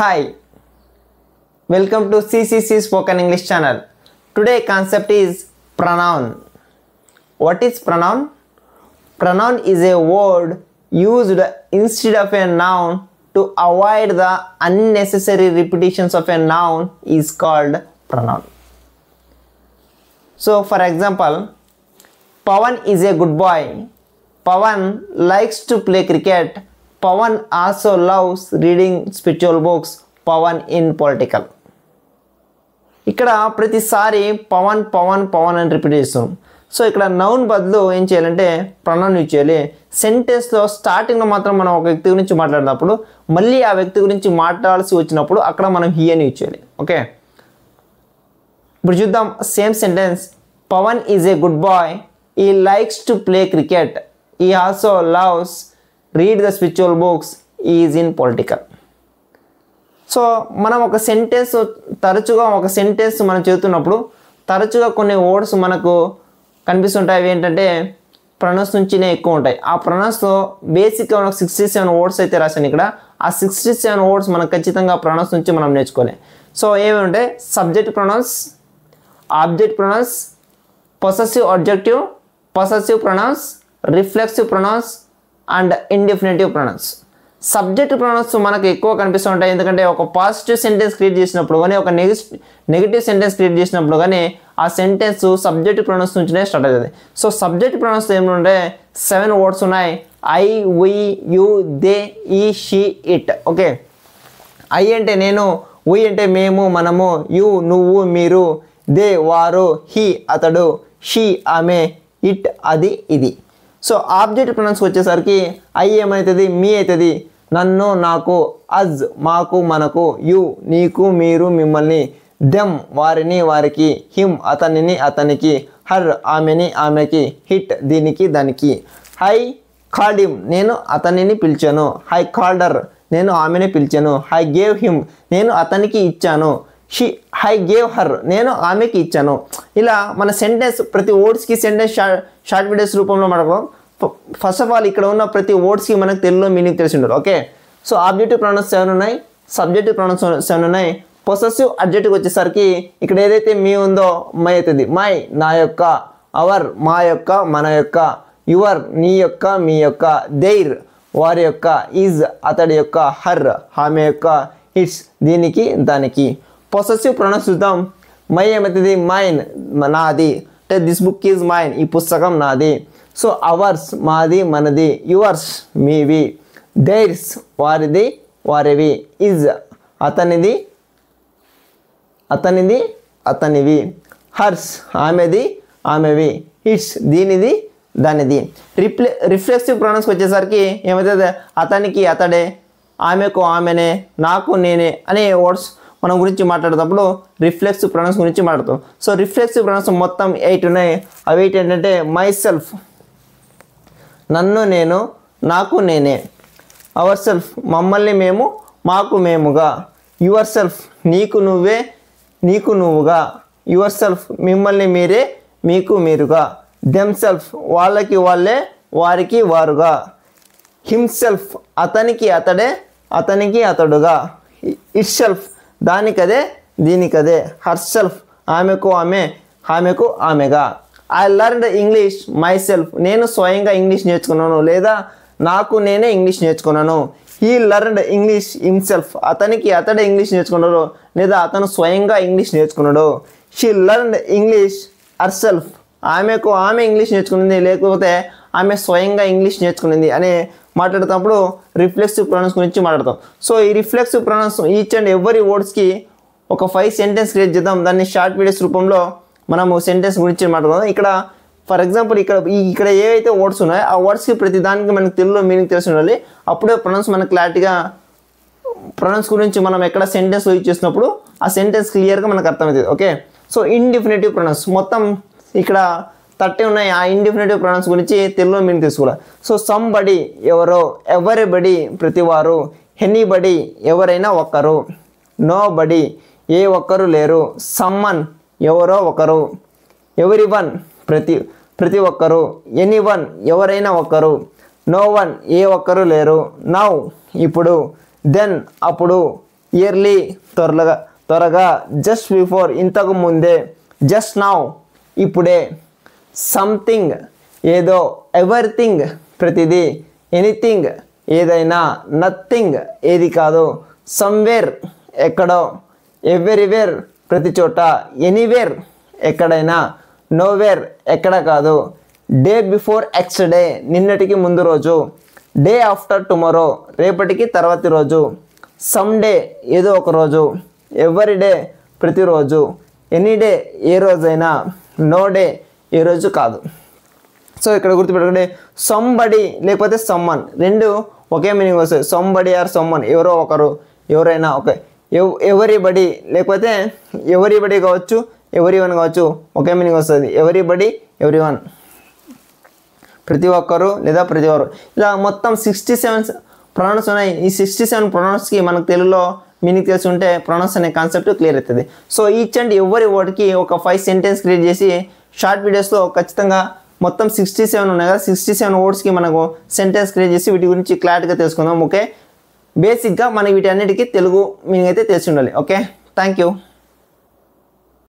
Hi, welcome to CCC Spoken English channel. Today concept is pronoun. What is pronoun? Pronoun is a word used instead of a noun to avoid the unnecessary repetitions of a noun is called pronoun. So for example, Pawan is a good boy. Pawan likes to play cricket. Pawan also loves reading spiritual books. Pawan in political. ఇక్కడ ప్రతిసారి పవన్ పవన్ పవన్ అని repeat చేస్తాం. So ఇక్కడ noun బదులు ఏం చేయాలంటే pronoun use చేయాలి. సెంటెన్స్లో స్టార్టింగ్లో మాత్రం మనం ఒక వ్యక్తి గురించి మాట్లాడినప్పుడు మళ్ళీ ఆ వ్యక్తి గురించి మాట్లాడాల్సి వచ్చినప్పుడు అక్కడ మనం హీ అని యూజ్ చేయాలి. ఓకే, ఇప్పుడు చూద్దాం same sentence. Pavan is a good boy. He likes to play cricket. He also loves read the spiritual books. Is in political. So మనం ఒక సెంటెన్స్ మనం చదువుతున్నప్పుడు తరచుగా కొన్ని వర్డ్స్ మనకు కనిపిస్తుంటాయి. అవి ఏంటంటే ప్రొనౌన్స్ నుంచినే ఎక్కువ ఉంటాయి. ఆ ప్రొనౌన్స్లో బేసిక్గా మనకు 67 వర్డ్స్ అయితే రాశాను ఇక్కడ. ఆ 67 వర్డ్స్ మనకు ఖచ్చితంగా ప్రొనౌన్స్ నుంచి మనం నేర్చుకోవాలి. సో ఏమేమి ఉంటాయి? Subject pronouns, object pronouns, possessive objective, possessive pronouns, reflexive pronouns and indefinitive pronouns. Subject pronouns మనకు ఎక్కువ కనిపిస్తూ ఉంటాయి. ఎందుకంటే ఒక పాజిటివ్ సెంటెన్స్ క్రియేట్ చేసినప్పుడు కానీ ఒక నెగిటివ్ సెంటెన్స్ క్రియేట్ చేసినప్పుడు కానీ ఆ సెంటెన్స్ సబ్జెక్ట్ ప్రొనౌన్స్ నుంచినే స్టార్ట్ అవుతుంది. సో సబ్జెక్ట్ ప్రొనౌన్స్ ఏమంటే 7 వర్డ్స్ ఉన్నాయి. ఐ, వి, యు, దే, ఈ, షీ, ఇట్. ఓకే, ఐ అంటే నేను, వి అంటే మేము మనము, యు నువ్వు మీరు, దే వారు, హీ అతడు, షీ ఆమె, ఇట్ అది ఇది. సో ఆబ్జెక్ట్ ప్రొనౌన్స్ వచ్చేసరికి ఐ ఏమవుతుంది? మీ అవుతుంది. నన్ను నాకు, అజ్ మాకు మనకు, యు నీకు మీరు మిమ్మల్ని, దెమ్ వారిని వారికి, హిమ్ అతనిని అతనికి, హర్ ఆమెని ఆమెకి, హిట్ దీనికి దానికి. హై కాల్డ్ హిమ్ నేను అతనిని పిలిచాను. హై కాల్డర్ నేను ఆమెని పిలిచాను. హై గేవ్ హిమ్ నేను అతనికి ఇచ్చాను. హై గేవ్ హర్ నేను ఆమెకి ఇచ్చాను. ఇలా మన సెంటెన్స్ ప్రతి వర్డ్స్కి సెంటెన్స్ షార్ట్ వీడియోస్ రూపంలో మనకు ఫస్ట్ ఆఫ్ ఆల్ ఇక్కడ ఉన్న ప్రతి వర్డ్స్కి మనకు తెలుగులో మీనింగ్ తెలిసి ఉండదు. ఓకే, సో ఆబ్జెక్టివ్ ప్రొనౌన్స్ 7 ఉన్నాయి, సబ్జెక్టివ్ ప్రొనౌన్స్ 7 ఉన్నాయి. పొసెసివ్ అడ్జెక్టివ్ వచ్చేసరికి ఇక్కడ ఏదైతే మీ ఉందో మై అవుతుంది. మై నా యొక్క, అవర్ మా యొక్క మన యొక్క, యువర్ నీ యొక్క మీ యొక్క, దెయిర్ వారి యొక్క, ఈజ్ అతడి యొక్క, హర్ ఆమె యొక్క, ఇట్స్ దీనికి దానికి. పొసెసివ్ ప్రొనౌన్స్ చూద్దాం. మై ఏమవుతుంది? మైన్ నాది, అంటే దిస్ బుక్ ఈజ్ మైన్ ఈ పుస్తకం నాది. సో అవర్స్ మాది మనది, యువర్స్ మీవి, దైర్స్ వారిది వారివి, ఈజ్ అతనిది అతనిది అతనివి, హర్స్ ఆమెది ఆమెవి, ఇట్స్ దీనిది దానిది. రిఫ్లెక్సివ్ ప్రొనౌన్స్ వచ్చేసరికి ఏమవుతుంది? అతనికి అతడే, ఆమెకు ఆమెనే, నాకు నేనే అనే వర్డ్స్ మనం గురించి మాట్లాడేటప్పుడు రిఫ్లెక్సివ్ ప్రొనౌన్స్ గురించి మాట్లాడతాం. సో రిఫ్లెక్సివ్ ప్రొనౌన్స్ మొత్తం 8 ఉన్నాయి. అవి ఏంటంటే మై సెల్ఫ్ నన్ను నేను, నాకు నేనే, అవర్ సెల్ఫ్ మమ్మల్ని మేము, మాకు మేముగా, యువర్ సెల్ఫ్ నీకు నువ్వే, నీకు నువ్వుగా, యువర్ సెల్ఫ్ మిమ్మల్ని మీరే, మీకు మీరుగా, దెమ్ సెల్ఫ్ వాళ్ళకి వాళ్ళే, వారికి వారుగా, హిమ్సెల్ఫ్ అతనికి అతడే, అతనికి అతడుగా, ఇట్ సెల్ఫ్ దానికదే దీనికదే, హర్ సెల్ఫ్ ఆమెకు ఆమె, ఆమెకు ఆమెగా. I learned English myself నేను స్వయంగా ఇంగ్లీష్ నేర్చుకున్నాను లేదా నాకు నేనే ఇంగ్లీష్ నేర్చుకున్నాను. హీ లర్న్డ్ ఇంగ్లీష్ హిమ్సెల్ఫ్ అతనికి అతడే ఇంగ్లీష్ నేర్చుకున్నాడు లేదా అతను స్వయంగా ఇంగ్లీష్ నేర్చుకున్నాడు. She learned English her self ఆమెకు ఆమె ఇంగ్లీష్ నేర్చుకునింది లేకపోతే ఆమె స్వయంగా ఇంగ్లీష్ నేర్చుకునింది అని మాట్లాడుతున్నప్పుడు రిఫ్లెక్సివ్ ప్రొనౌన్స్ గురించి మాట్లాడతాం. సో ఈ reflexive pronouns each and every వర్డ్స్కి ఒక 5 సెంటెన్స్ క్రియేట్ చేద్దాం. దాన్ని షార్ట్ వీడియోస్ రూపంలో మనము సెంటెన్స్ గురించి మాట్లాడదాం. ఇక్కడ ఫర్ ఎగ్జాంపుల్ ఇక్కడ ఏవైతే వర్డ్స్ ఉన్నాయో ఆ వర్డ్స్కి ప్రతి దానికి మనకు తెలుగులో మీనింగ్ తెలిసి ఉండాలి. అప్పుడే ప్రొనౌన్స్ మనకు క్లారిటీగా ప్రొనౌన్స్ గురించి మనం ఎక్కడ సెంటెన్స్ యూజ్ చేసినప్పుడు ఆ సెంటెన్స్ క్లియర్గా మనకు అర్థమవుతుంది. ఓకే, సో ఇండిఫినిటివ్ ప్రొనౌన్స్ మొత్తం ఇక్కడ 30 ఉన్నాయి. ఆ ఇండిఫినిటివ్ ప్రొనౌన్స్ గురించి తెలుగులో మీనింగ్ తెలుసుకోవాలి. సో సంబడి ఎవరో, ఎవరిబడి ప్రతివారు, ఎనీబడి ఎవరైనా ఒకరు, నో బడి ఏ ఒక్కరు లేరు, సమ్మన్ ఎవరో ఒకరు, ఎవరివన్ ప్రతి ఒక్కరు, ఎనీవన్ ఎవరైనా ఒకరు, నో వన్ ఏ ఒక్కరు లేరు, నౌ ఇప్పుడు, దెన్ అప్పుడు, ఇయర్లీ త్వరగా, జస్ట్ బిఫోర్ ఇంతకు ముందే, జస్ట్ నౌ ఇప్పుడే, సంథింగ్ ఏదో, ఎవ్రీథింగ్ ప్రతిదీ, ఎనీథింగ్ ఏదైనా, నథింగ్ ఏది కాదు, సమ్వేర్ ఎక్కడో, ఎవ్రీవేర్ ప్రతి చోట, ఎనీవేర్ ఎక్కడైనా, నోవేర్ ఎక్కడ కాదు, డే బిఫోర్ నెక్స్ట్ డే నిన్నటికి ముందు రోజు, డే ఆఫ్టర్ టుమారో రేపటికి తర్వాతి రోజు, సమ్ డే ఏదో ఒక రోజు, ఎవ్రీ డే ప్రతిరోజు, ఎనీ డే ఏ రోజైనా, నో డే ఏ రోజు కాదు. సో ఇక్కడ గుర్తుపెట్టుకుంటే సంబడి లేకపోతే సమ్మన్ రెండు ఒకే మీనింగ్ వస్తాయి. సంబడి ఆర్ సమ్మన్ ఎవరో ఒకరు, ఎవరైనా, ఓకే. ఎవరీబడి లేకపోతే ఎవరీబడి కావచ్చు, ఎవరీవన్ కావచ్చు, ఒకే మీనింగ్ వస్తుంది. ఎవరీబడి, ఎవరీవన్ ప్రతి ఒక్కరు లేదా ప్రతి ఒక్కరు. ఇలా మొత్తం 67 ప్రొనౌన్స్ ఉన్నాయి. ఈ 67 ప్రొనౌన్స్కి మనకు తెలుగులో మీనింగ్ తెలిసి ఉంటే ప్రొనౌన్స్ అనే కాన్సెప్ట్ క్లియర్ అవుతుంది. సో ఈచ్ అండ్ ఎవరి వర్డ్కి ఒక 5 సెంటెన్స్ క్రియేట్ చేసి షార్ట్ వీడియోస్లో ఖచ్చితంగా మొత్తం 67 ఉన్నాయి కదా, 67 వర్డ్స్కి మనకు సెంటెన్స్ క్రియేట్ చేసి వీటి గురించి క్లారిటీగా తెలుసుకుందాం. ఓకే, బేసిక్గా మనకి వీటి అన్నిటికీ తెలుగు మీనింగ్ అయితే తెలిసి ఉండాలి. Okay, thank you.